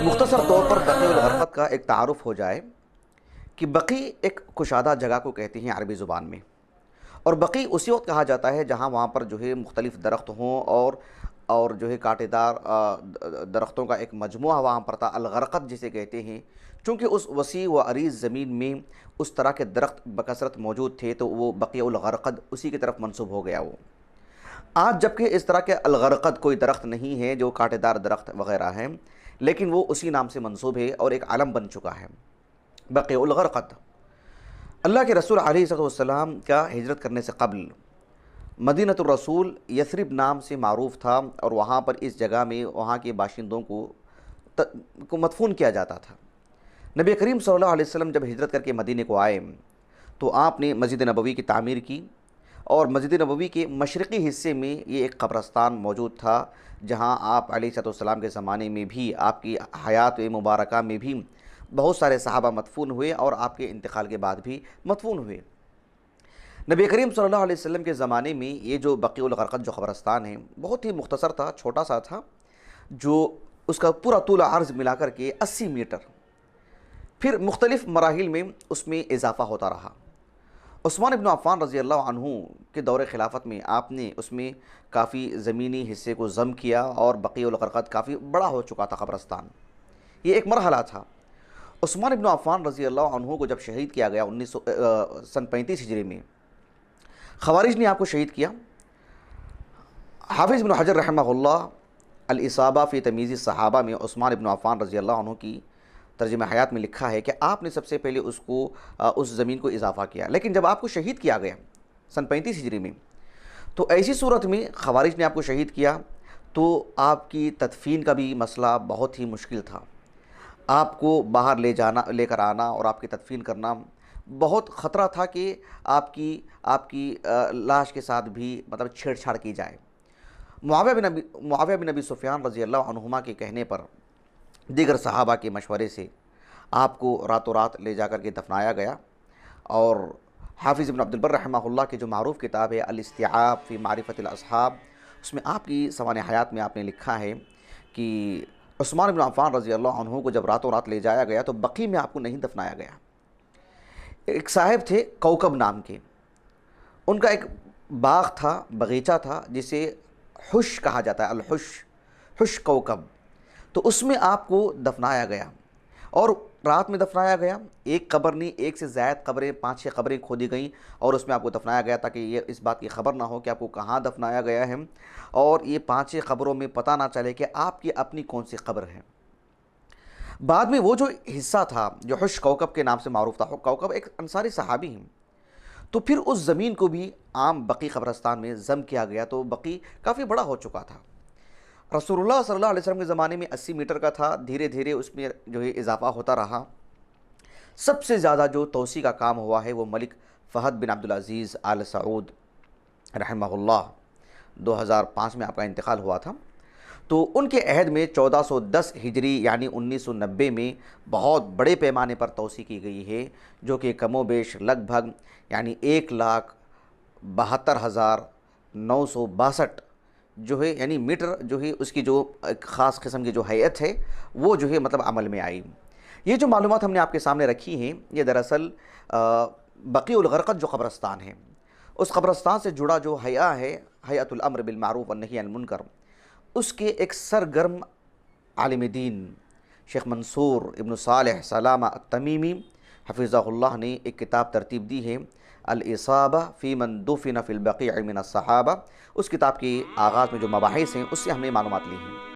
مختصر طور پر بقیع الغرقد کا ایک تعارف ہو جائے کہ بقیع ایک کشادہ جگہ کو کہتے ہیں عربی زبان میں، اور بقیع اسی وقت کہا جاتا ہے جہاں وہاں پر جو ہے مختلف درخت ہوں اور جو ہے کانٹے دار درختوں کا ایک مجموعہ وہاں پر تھا، الغرقد جسے کہتے ہیں۔ چونکہ اس وسیع و عریض زمین میں اس طرح کے درخت بکثرت موجود تھے تو وہ بقیع الغرقد اسی کی طرف منسوب ہو گیا وہ۔ آج جبکہ اس طرح کے الغرقد کوئی درخت نہیں ہے جو کانٹے دار درخت وغیرہ ہیں، لیکن وہ اسی نام سے منسوب ہے اور ایک علم بن چکا ہے، بقیع الغرقد۔ اللہ کے رسول علیہ السلام کا ہجرت کرنے سے قبل مدینہ الرسول یثرب نام سے معروف تھا، اور وہاں پر اس جگہ میں وہاں کے باشندوں کو مدفون کیا جاتا تھا۔ نبی کریم صلی اللہ علیہ وسلم جب ہجرت کر کے مدینہ کو آئے تو آپ نے مسجد نبوی کی تعمیر کی، اور مسجد نبوی کے مشرقی حصے میں یہ ایک قبرستان موجود تھا جہاں آپ علیہ السلام کے زمانے میں بھی، آپ کی حیات مبارکہ میں بھی بہت سارے صحابہ مدفون ہوئے اور آپ کے انتقال کے بعد بھی مدفون ہوئے۔ نبی کریم صلی اللہ علیہ وسلم کے زمانے میں یہ جو بقیع الغرقد جو قبرستان ہے بہت ہی مختصر تھا، چھوٹا سا تھا، جو اس کا پورا طول و عرض ملا کر کے 80 میٹر، پھر مختلف مراحل میں اس میں اضافہ ہوتا رہا۔ عثمان بن عفان رضی اللہ عنہ کے دور خلافت میں آپ نے اس میں کافی زمینی حصے کو ضم کیا، اور بقیع الغرقد کافی بڑا ہو چکا تھا قبرستان۔ یہ ایک مرحلہ تھا۔ عثمان بن عفان رضی اللہ عنہ کو جب شہید کیا گیا سن 35 ہجری میں، خوارج نے آپ کو شہید کیا۔ حافظ بن حجر رحمہ اللہ الاصابہ فی تمییز الصحابہ میں عثمان بن عفان رضی اللہ عنہ کی ترجمہ حیات میں لکھا ہے کہ آپ نے سب سے پہلے اس زمین کو اضافہ کیا، لیکن جب آپ کو شہید کیا گیا سن 35 ہجری میں، تو ایسی صورت میں خوارج نے آپ کو شہید کیا تو آپ کی تدفین کا بھی مسئلہ بہت ہی مشکل تھا۔ آپ کو باہر لے کر آنا اور آپ کی تدفین کرنا بہت خطرہ تھا کہ آپ کی لاش کے ساتھ بھی مطلب چھیڑ چھاڑ کی جائے۔ معاویہ بن ابی سفیان رضی اللہ عنہما کے کہنے پر دیگر صحابہ کے مشورے سے آپ کو راتوں رات لے جا کر کے دفنایا گیا، اور حافظ ابن عبد البر رحمہ اللہ کی جو معروف کتاب ہے الاستیعاب فی معرفت الاصحاب، اس میں آپ کی سوانح حیات میں آپ نے لکھا ہے کہ عثمان بن عفان رضی اللہ عنہ کو جب راتوں رات لے جایا گیا تو بقیع میں آپ کو نہیں دفنایا گیا۔ ایک صاحب تھے کوکب نام کے، ان کا ایک باغ تھا، باغیچہ تھا، جسے حش کہا جاتا ہے، حش کوکب، تو اس میں آپ کو دفنایا گیا، اور رات میں دفنایا گیا۔ ایک قبر نہیں، ایک سے زائد قبریں، 5-6 قبریں کھودی گئیں اور اس میں آپ کو دفنایا گیا تاکہ یہ اس بات کی خبر نہ ہو کہ آپ کو کہاں دفنایا گیا ہے، اور یہ 5-6 قبروں میں پتہ نہ چلے کہ آپ کی اپنی کون سی قبر ہے۔ بعد میں وہ جو حصہ تھا جو حش کوکب کے نام سے معروف تھا، کوکب ایک انصاری صحابی ہیں، تو پھر اس زمین کو بھی عام بقیع قبرستان میں ضم کیا گیا، تو بقیع کافی بڑا ہو چکا تھا۔ رسول اللہ صلی اللہ علیہ وسلم کے زمانے میں 80 میٹر کا تھا، دھیرے دھیرے اس میں جو ہے اضافہ ہوتا رہا۔ سب سے زیادہ جو توسیع کا کام ہوا ہے وہ ملک فہد بن عبدالعزیز آل سعود رحمہ اللہ، 2005 میں آپ کا انتقال ہوا تھا، تو ان کے عہد میں 1410 ہجری یعنی 1990 میں بہت بڑے پیمانے پر توسیع کی گئی ہے، جو کہ کم و بیش لگ بھگ یعنی 1,72,962 جو ہے یعنی میٹر جو ہے اس کی جو ایک خاص قسم کی جو ہیئت ہے وہ جو ہے مطلب عمل میں آئی۔ یہ جو معلومات ہم نے آپ کے سامنے رکھی ہیں یہ دراصل بقیع الغرقد جو قبرستان ہے، اس قبرستان سے جڑا جو ہیئہ ہے، ہیئۃ الامر بالمعروف والنہی عن المنکر، اس کے ایک سرگرم عالم دین شیخ منصور ابن صالح سلامہ التمیمی حفظہ اللہ نے ایک کتاب ترتیب دی ہے، الاصابہ فی من دفن فی البقیع من الصحابہ۔ اس کتاب کے آغاز میں جو مباحث ہیں اس سے ہم نے معلومات لی ہیں۔